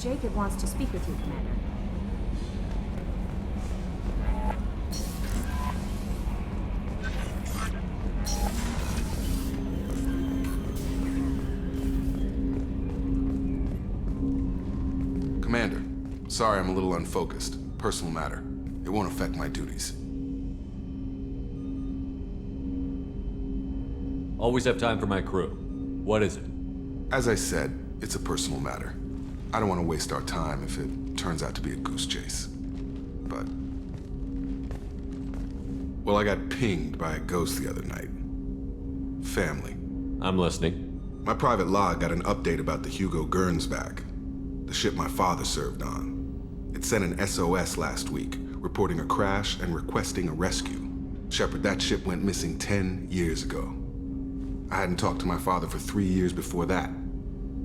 Jacob wants to speak with you, Commander. Commander, sorry I'm a little unfocused. Personal matter. It won't affect my duties. Always have time for my crew. What is it? As I said, it's a personal matter. I don't want to waste our time if it turns out to be a goose chase. But... well, I got pinged by a ghost the other night. Family. I'm listening. My private log got an update about the Hugo Gernsback, the ship my father served on. It sent an SOS last week, reporting a crash and requesting a rescue. Shepard, that ship went missing 10 years ago. I hadn't talked to my father for 3 years before that.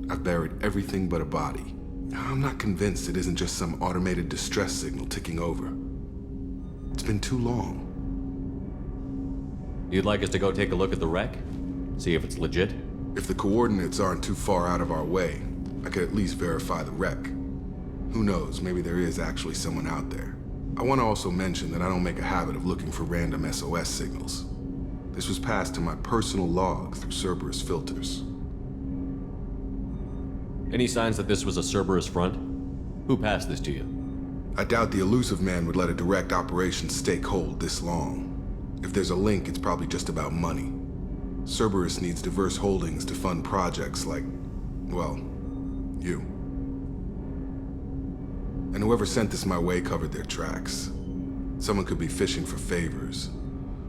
I've buried everything but a body. I'm not convinced it isn't just some automated distress signal ticking over. It's been too long. You'd like us to go take a look at the wreck? See if it's legit? If the coordinates aren't too far out of our way, I could at least verify the wreck. Who knows, maybe there is actually someone out there. I want to also mention that I don't make a habit of looking for random SOS signals. This was passed to my personal log through Cerberus filters. Any signs that this was a Cerberus front? Who passed this to you? I doubt the Illusive Man would let a direct operations stake hold this long. If there's a link, it's probably just about money. Cerberus needs diverse holdings to fund projects like, well, you. And whoever sent this my way covered their tracks. Someone could be fishing for favors,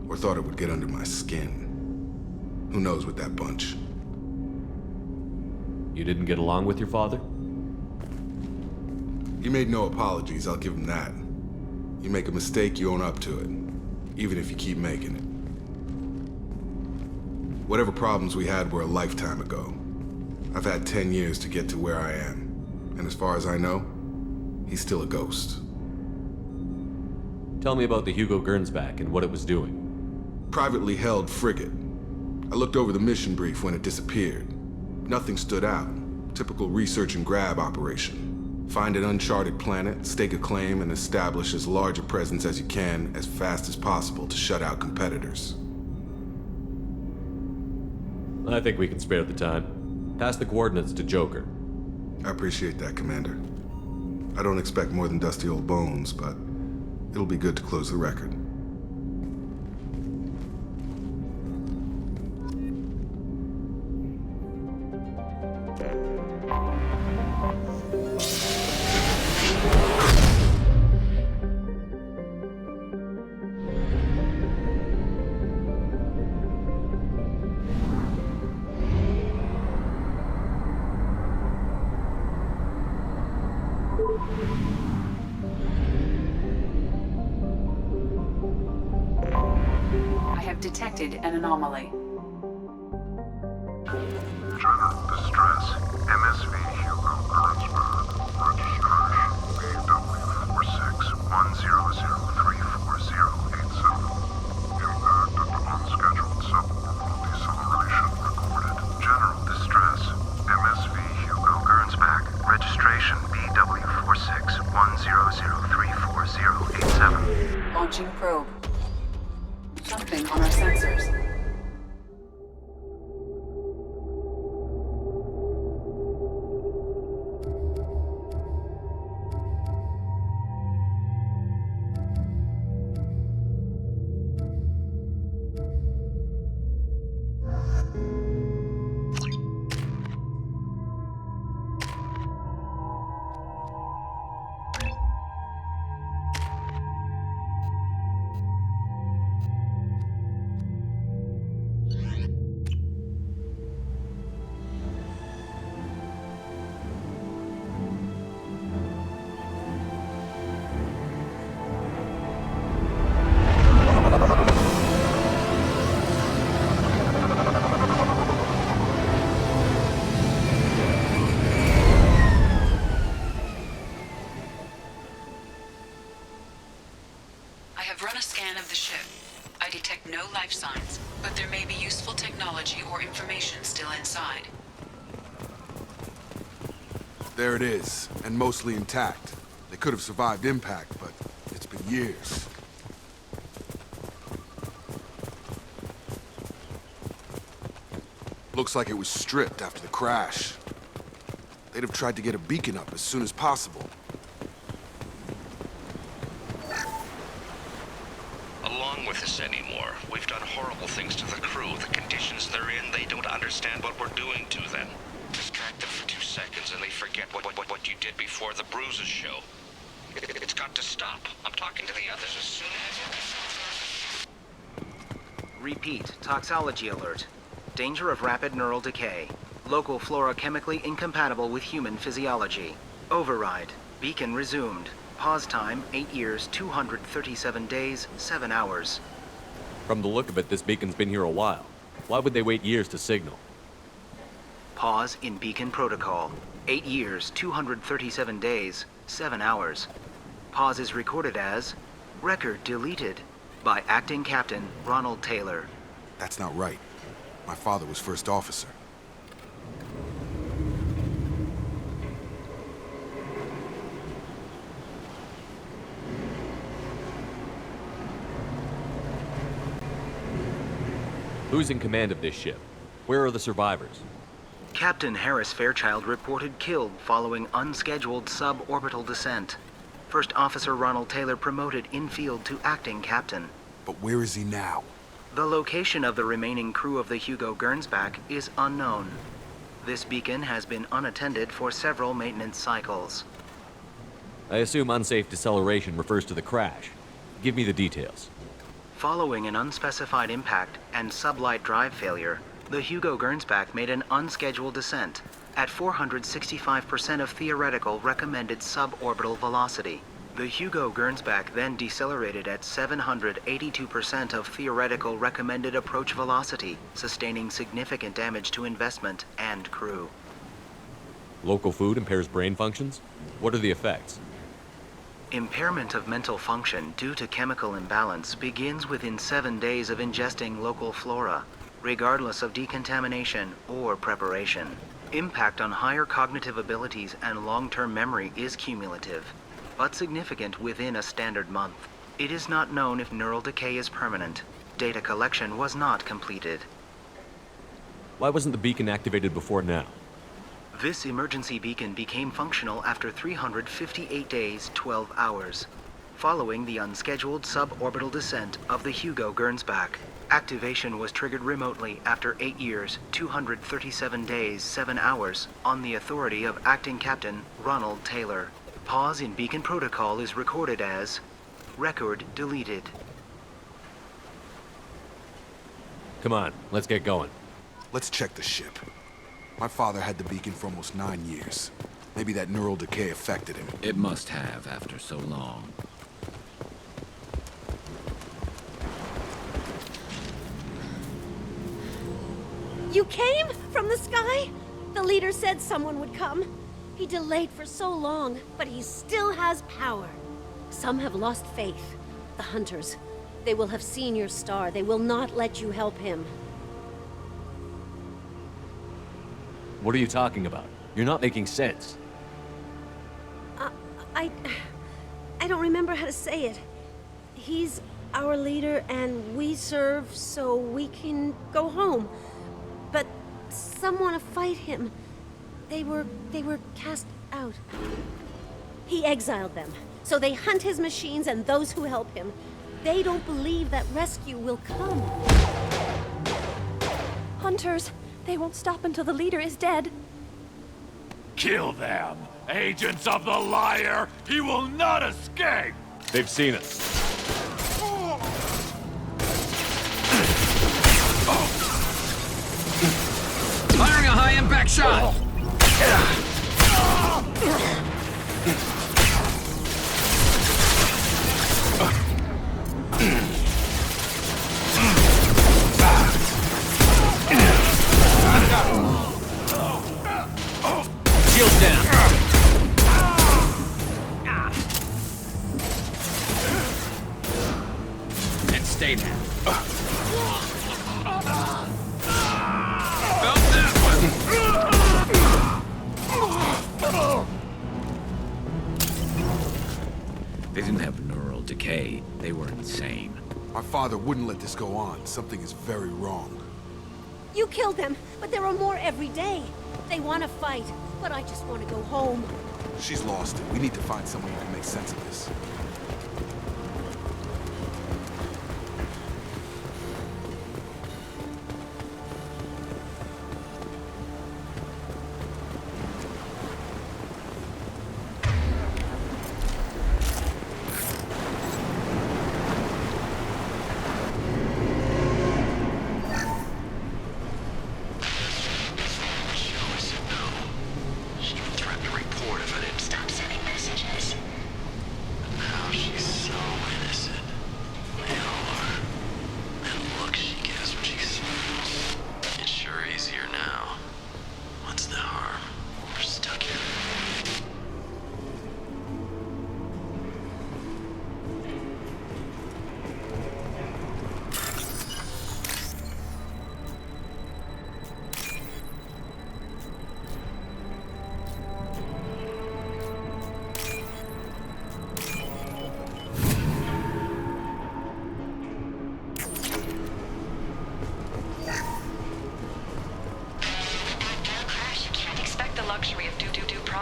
or thought it would get under my skin. Who knows with that bunch? You didn't get along with your father? He made no apologies, I'll give him that. You make a mistake, you own up to it, even if you keep making it. Whatever problems we had were a lifetime ago. I've had 10 years to get to where I am, and as far as I know, he's still a ghost. Tell me about the Hugo Gernsback and what it was doing. Privately held frigate. I looked over the mission brief when it disappeared. Nothing stood out. Typical research and grab operation. Find an uncharted planet, stake a claim, and establish as large a presence as you can as fast as possible to shut out competitors. I think we can spare the time. Pass the coordinates to Joker. I appreciate that, Commander. I don't expect more than dusty old bones, but it'll be good to close the record. Detected an anomaly. Trigger distress. MSV Hugo Gernsback. Registration BW4610034087. Impact of unscheduled suborbital deceleration recorded. General distress. MSV Hugo Gernsback. Registration BW4610034087. Launching probe. Something on our sensors. No life signs, but there may be useful technology or information still inside. There it is, and mostly intact. They could have survived impact, but it's been years. Looks like it was stripped after the crash. They'd have tried to get a beacon up as soon as possible. Along with us anymore. We've done horrible things to the crew. The conditions they're in, they don't understand what we're doing to them. Distract them for 2 seconds and they forget what you did before the bruises show. It's got to stop. I'm talking to the others as soon as... Repeat, toxology alert. Danger of rapid neural decay. Local flora chemically incompatible with human physiology. Override. Beacon resumed. Pause time, 8 years, 237 days, 7 hours. From the look of it, this beacon's been here a while. Why would they wait years to signal? Pause in beacon protocol. 8 years, 237 days, 7 hours. Pause is recorded as record deleted by Acting Captain Ronald Taylor. That's not right. My father was first officer. Who's in command of this ship? Where are the survivors? Captain Harris Fairchild reported killed following unscheduled suborbital descent. First Officer Ronald Taylor promoted in-field to acting captain. But where is he now? The location of the remaining crew of the Hugo Gernsback is unknown. This beacon has been unattended for several maintenance cycles. I assume unsafe deceleration refers to the crash. Give me the details. Following an unspecified impact and sublight drive failure, the Hugo Gernsback made an unscheduled descent at 465% of theoretical recommended suborbital velocity. The Hugo Gernsback then decelerated at 782% of theoretical recommended approach velocity, sustaining significant damage to investment and crew. Local food impairs brain functions? What are the effects? Impairment of mental function due to chemical imbalance begins within 7 days of ingesting local flora, regardless of decontamination or preparation. Impact on higher cognitive abilities and long-term memory is cumulative, but significant within a standard month. It is not known if neural decay is permanent. Data collection was not completed. Why wasn't the beacon activated before now? This emergency beacon became functional after 358 days, 12 hours, following the unscheduled suborbital descent of the Hugo Gernsback. Activation was triggered remotely after 8 years, 237 days, 7 hours, on the authority of Acting Captain Ronald Taylor. Pause in beacon protocol is recorded as record deleted. Come on, let's get going. Let's check the ship. My father had the beacon for almost 9 years. Maybe that neural decay affected him. It must have after so long. You came? From the sky? The leader said someone would come. He delayed for so long, but he still has power. Some have lost faith. The hunters. They will have seen your star. They will not let you help him. What are you talking about? You're not making sense. I don't remember how to say it. He's our leader and we serve so we can go home. But some want to fight him. They were cast out. He exiled them. So they hunt his machines and those who help him. They don't believe that rescue will come. Hunters, they won't stop until the leader is dead. Kill them! Agents of the liar! He will not escape! They've seen us. Firing a high-impact shot! Shields down. And stay down. Felt that one. They didn't have neural decay. They were insane. My father wouldn't let this go on. Something is very wrong. You killed them, but there are more every day. They want to fight, but I just want to go home. She's lost it. We need to find someone who can make sense of this.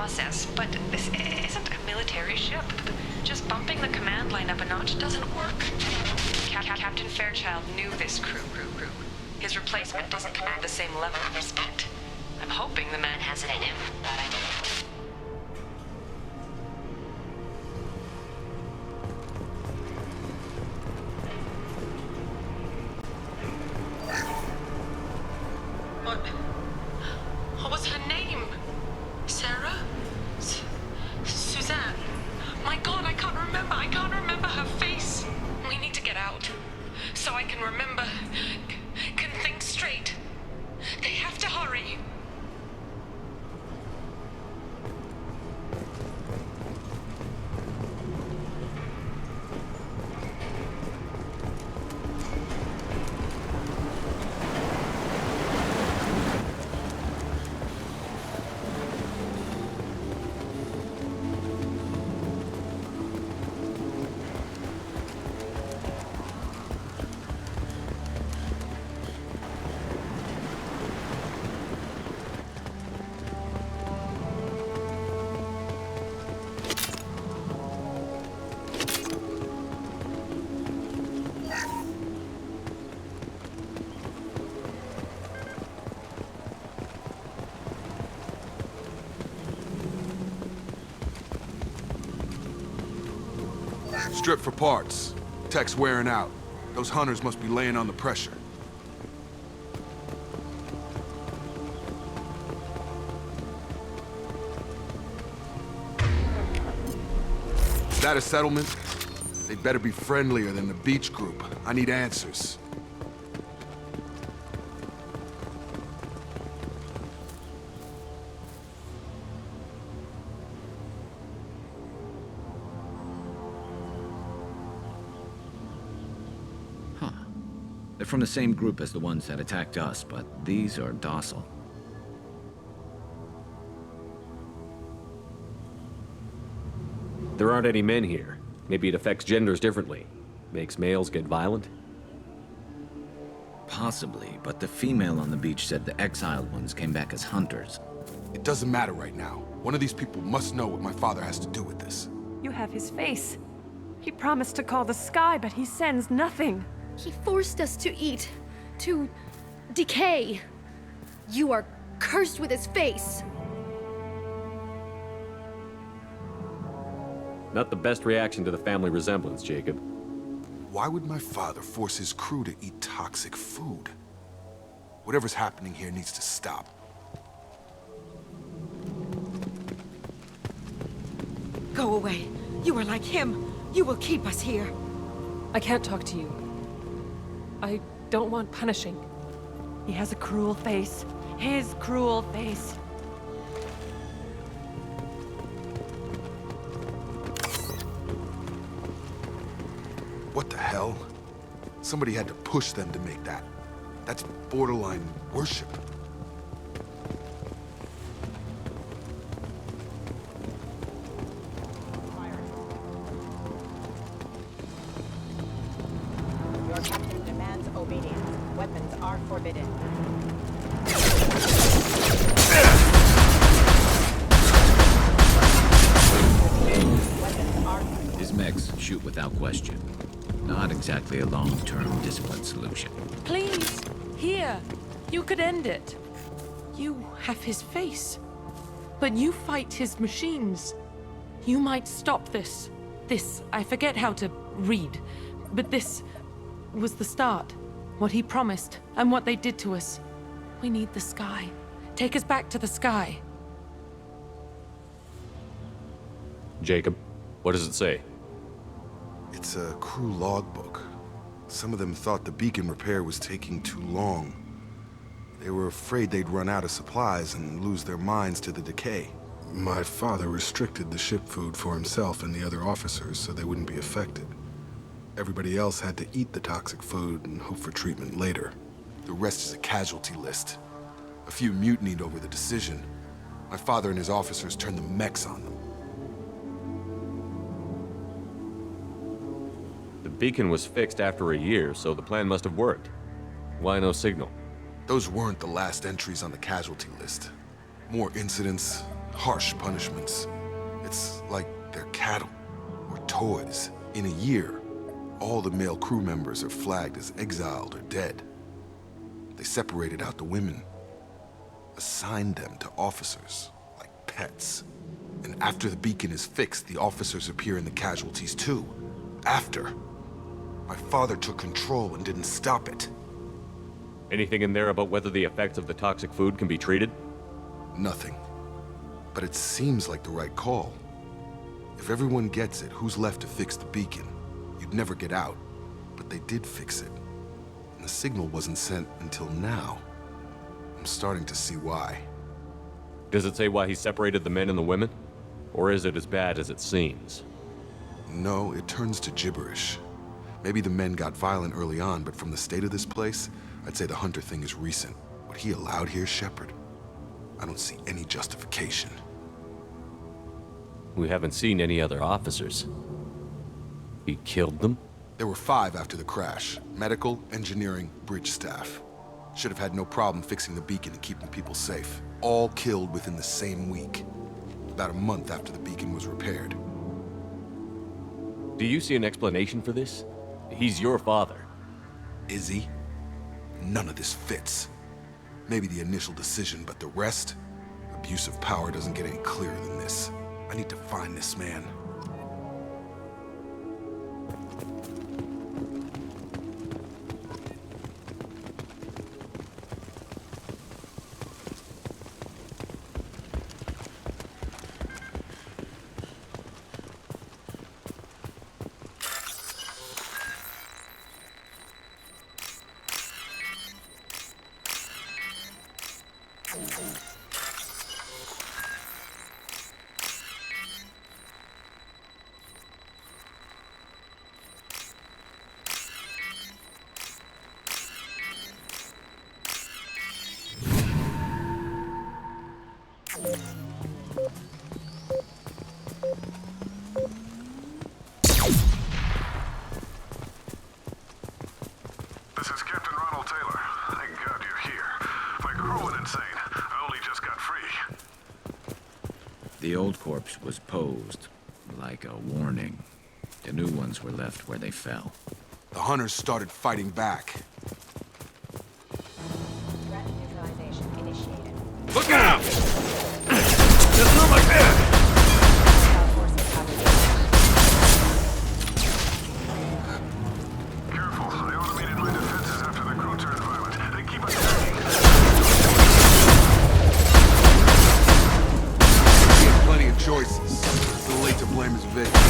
process, but this isn't a military ship. Just bumping the command line up a notch doesn't work. Captain Fairchild knew this crew. His replacement doesn't command the same level of respect. I'm hoping the man has it in him. What was her name? Sarah? Suzanne? My God, I can't remember her face. We need to get out. So I can remember, can think straight. They have to hurry. Strip for parts. Tech's wearing out. Those hunters must be laying on the pressure. Is that a settlement? They'd better be friendlier than the beach group. I need answers. They're from the same group as the ones that attacked us, but these are docile. There aren't any men here. Maybe it affects genders differently. Makes males get violent? Possibly, but the female on the beach said the exiled ones came back as hunters. It doesn't matter right now. One of these people must know what my father has to do with this. You have his face. He promised to call the sky, but he sends nothing. He forced us to eat, to decay. You are cursed with his face. Not the best reaction to the family resemblance, Jacob. Why would my father force his crew to eat toxic food? Whatever's happening here needs to stop. Go away. You are like him. You will keep us here. I can't talk to you. I don't want punishing. He has a cruel face. His cruel face. What the hell? Somebody had to push them to make that. That's borderline worship. are forbidden. His mechs shoot without question. Not exactly a long-term discipline solution. Please, here. You could end it. You have his face. But you fight his machines. You might stop this. This, I forget how to read. But this was the start. What he promised, and what they did to us. We need the sky. Take us back to the sky. Jacob, what does it say? It's a crew logbook. Some of them thought the beacon repair was taking too long. They were afraid they'd run out of supplies and lose their minds to the decay. My father restricted the ship food for himself and the other officers so they wouldn't be affected. Everybody else had to eat the toxic food and hope for treatment later. The rest is a casualty list. A few mutinied over the decision. My father and his officers turned the mechs on them. The beacon was fixed after a year, so the plan must have worked. Why no signal? Those weren't the last entries on the casualty list. More incidents, harsh punishments. It's like they're cattle or toys. In a year, all the male crew members are flagged as exiled or dead. They separated out the women, assigned them to officers, like pets. And after the beacon is fixed, the officers appear in the casualties too. After. My father took control and didn't stop it. Anything in there about whether the effects of the toxic food can be treated? Nothing. But it seems like the right call. If everyone gets it, who's left to fix the beacon? You'd never get out. But they did fix it. And the signal wasn't sent until now. I'm starting to see why. Does it say why he separated the men and the women? Or is it as bad as it seems? No, it turns to gibberish. Maybe the men got violent early on, but from the state of this place, I'd say the Hunter thing is recent. What he allowed here, Shepard, I don't see any justification. We haven't seen any other officers. He killed them? There were 5 after the crash. Medical, engineering, bridge staff. Should have had no problem fixing the beacon and keeping people safe. All killed within the same week. About a month after the beacon was repaired. Do you see an explanation for this? He's your father. Is he? None of this fits. Maybe the initial decision, but the rest? Abuse of power doesn't get any clearer than this. I need to find this man. The old corpse was posed, like a warning. The new ones were left where they fell. The hunters started fighting back. Threat neutralization initiated. Look out! Just not like that! Careful, I automated my defenses after the crew turned violent. They keep attacking. He had plenty of choices. It's too late to blame his victims.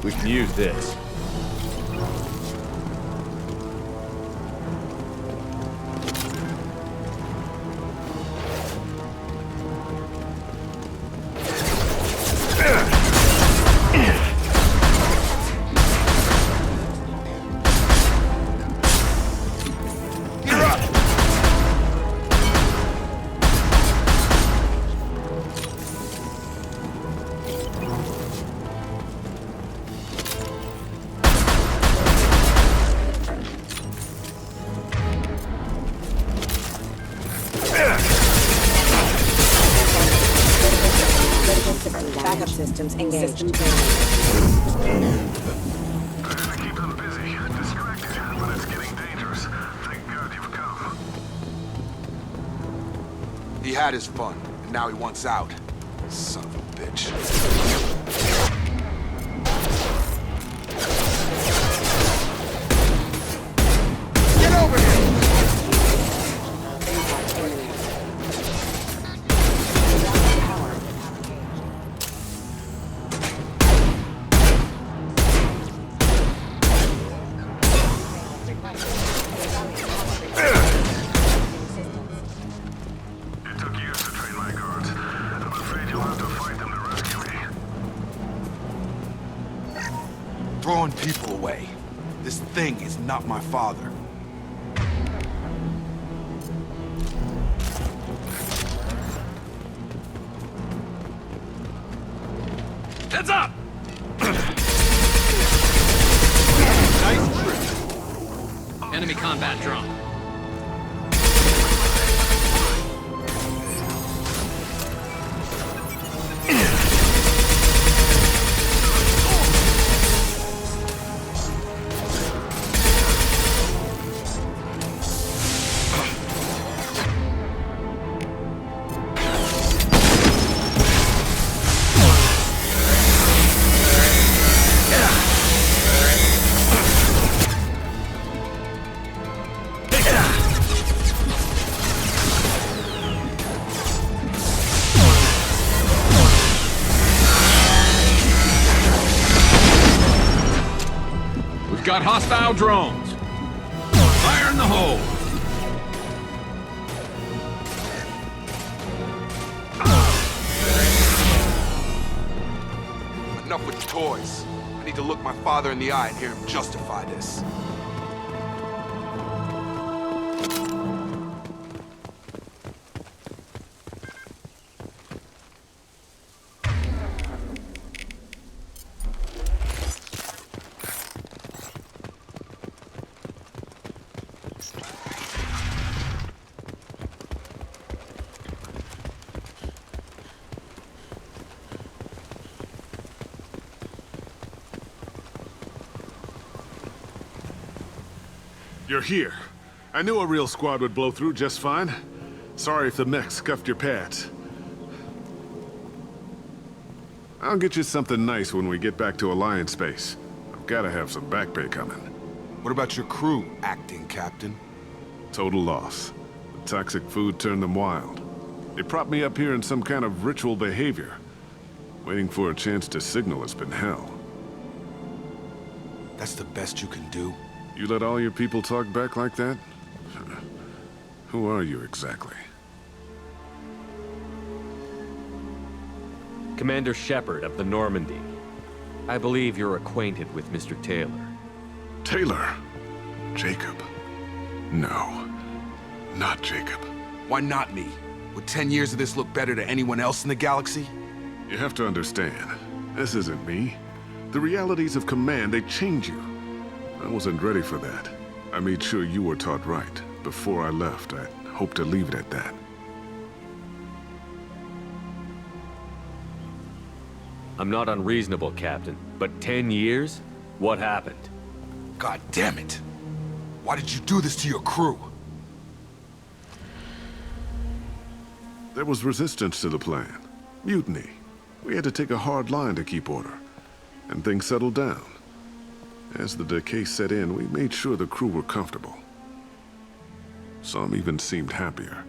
We can use this. engaged. Keep them busy, distracted, but it's getting dangerous. Thank God you've come. He had his fun, and now he wants out. Son of a bitch. Get over here! It took years to train my guards. I'm afraid you'll have to fight them to rescue me. Throwing people away. This thing is not my father. Heads up! Nice trick. Enemy combat drone. Got hostile drones. Fire in the hole. Enough with the toys. I need to look my father in the eye and hear him justify this. You're here. I knew a real squad would blow through just fine. Sorry if the mechs scuffed your pads. I'll get you something nice when we get back to Alliance space. I've gotta have some back pay coming. What about your crew, acting captain? Total loss. The toxic food turned them wild. They propped me up here in some kind of ritual behavior. Waiting for a chance to signal has been hell. That's the best you can do? You let all your people talk back like that? Who are you exactly? Commander Shepard of the Normandy. I believe you're acquainted with Mr. Taylor. Taylor? Jacob? No. Not Jacob. Why not me? Would 10 years of this look better to anyone else in the galaxy? You have to understand, this isn't me. The realities of command, they change you. I wasn't ready for that. I made sure you were taught right. Before I left, I hoped to leave it at that. I'm not unreasonable, Captain, but 10 years? What happened? God damn it! Why did you do this to your crew? There was resistance to the plan. Mutiny. We had to take a hard line to keep order. And things settled down. As the decay set in, we made sure the crew were comfortable. Some even seemed happier.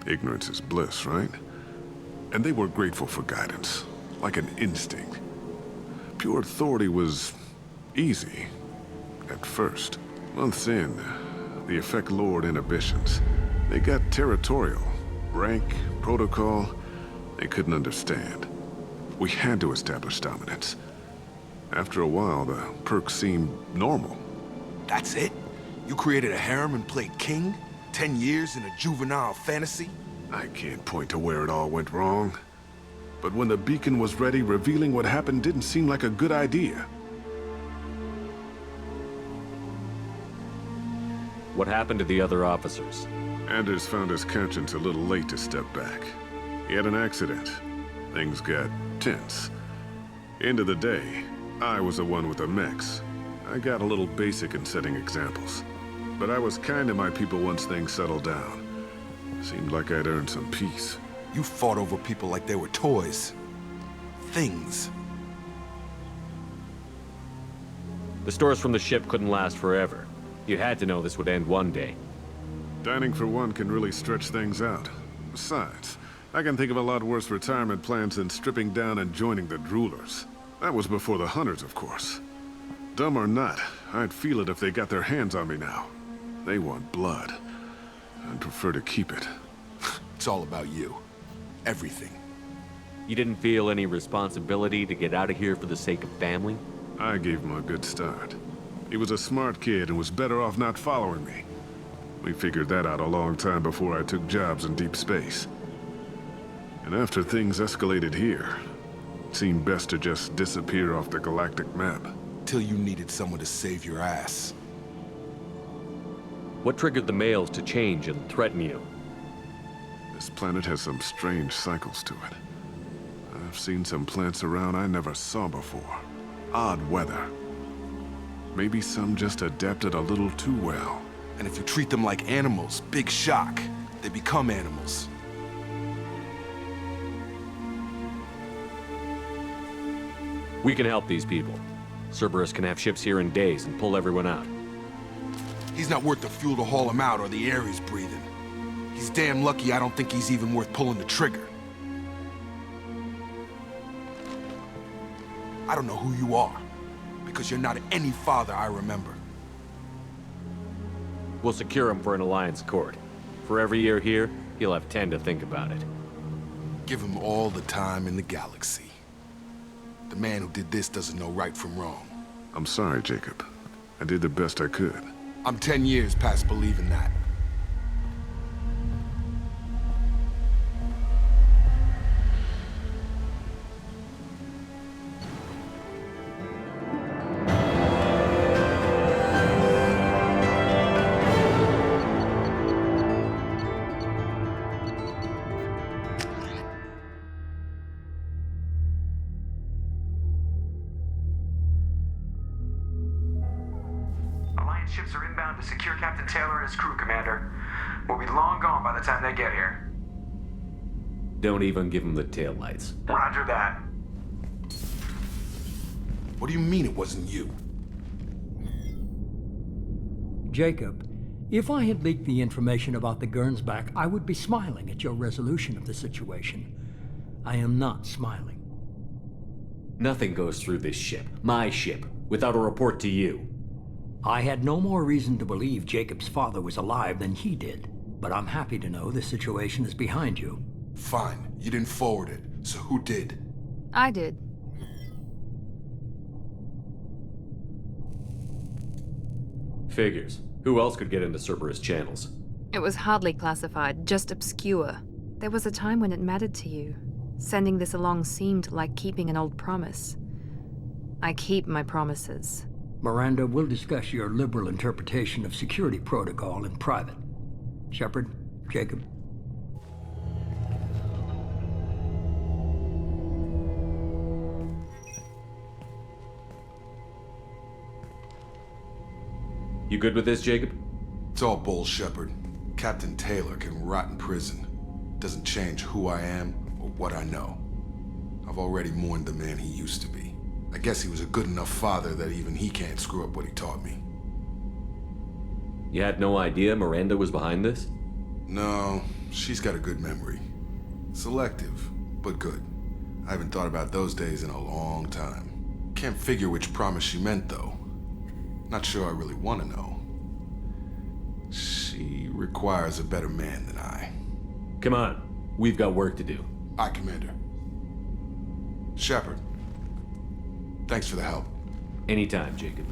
Ignorance is bliss, right? And they were grateful for guidance, like an instinct. Pure authority was easy, at first. Months in, the effect lowered inhibitions. They got territorial. Rank, protocol, they couldn't understand. We had to establish dominance. After a while, the perks seemed normal. That's it? You created a harem and played king? 10 years in a juvenile fantasy? I can't point to where it all went wrong. But when the beacon was ready, revealing what happened didn't seem like a good idea. What happened to the other officers? Anders found his conscience a little late to step back. He had an accident. Things got tense. End of the day, I was the one with the mechs. I got a little basic in setting examples. But I was kind to my people once things settled down. Seemed like I'd earned some peace. You fought over people like they were toys. Things. The stores from the ship couldn't last forever. You had to know this would end one day. Dining for one can really stretch things out. Besides, I can think of a lot worse retirement plans than stripping down and joining the droolers. That was before the hunters, of course. Dumb or not, I'd feel it if they got their hands on me now. They want blood. I'd prefer to keep it. It's all about you. Everything. You didn't feel any responsibility to get out of here for the sake of family? I gave him a good start. He was a smart kid and was better off not following me. We figured that out a long time before I took jobs in deep space. And after things escalated here, it seemed best to just disappear off the galactic map. Till you needed someone to save your ass. What triggered the males to change and threaten you? This planet has some strange cycles to it. I've seen some plants around I never saw before. Odd weather. Maybe some just adapted a little too well. And if you treat them like animals, big shock. They become animals. We can help these people. Cerberus can have ships here in days and pull everyone out. He's not worth the fuel to haul him out or the air he's breathing. He's damn lucky I don't think he's even worth pulling the trigger. I don't know who you are, because you're not any father I remember. We'll secure him for an Alliance court. For every year here, he'll have 10 to think about it. Give him all the time in the galaxy. The man who did this doesn't know right from wrong. I'm sorry, Jacob. I did the best I could. I'm 10 years past believing that. Ships are inbound to secure Captain Taylor and his crew, Commander. We'll be long gone by the time they get here. Don't even give him the taillights. Roger that. What do you mean it wasn't you? Jacob, if I had leaked the information about the Gernsback, I would be smiling at your resolution of the situation. I am not smiling. Nothing goes through this ship, my ship, without a report to you. I had no more reason to believe Jacob's father was alive than he did, but I'm happy to know the situation is behind you. Fine. You didn't forward it, so who did? I did. Figures. Who else could get into Cerberus channels? It was hardly classified, just obscure. There was a time when it mattered to you. Sending this along seemed like keeping an old promise. I keep my promises. Miranda, we'll discuss your liberal interpretation of security protocol in private. Shepard, Jacob. You good with this, Jacob? It's all bull, Shepard. Captain Taylor can rot in prison. Doesn't change who I am or what I know. I've already mourned the man he used to be. I guess he was a good enough father that even he can't screw up what he taught me. You had no idea Miranda was behind this? No, she's got a good memory. Selective, but good. I haven't thought about those days in a long time. Can't figure which promise she meant, though. Not sure I really want to know. She requires a better man than I. Come on, we've got work to do. Aye, Commander. Shepard. Thanks for the help. Anytime, Jacob.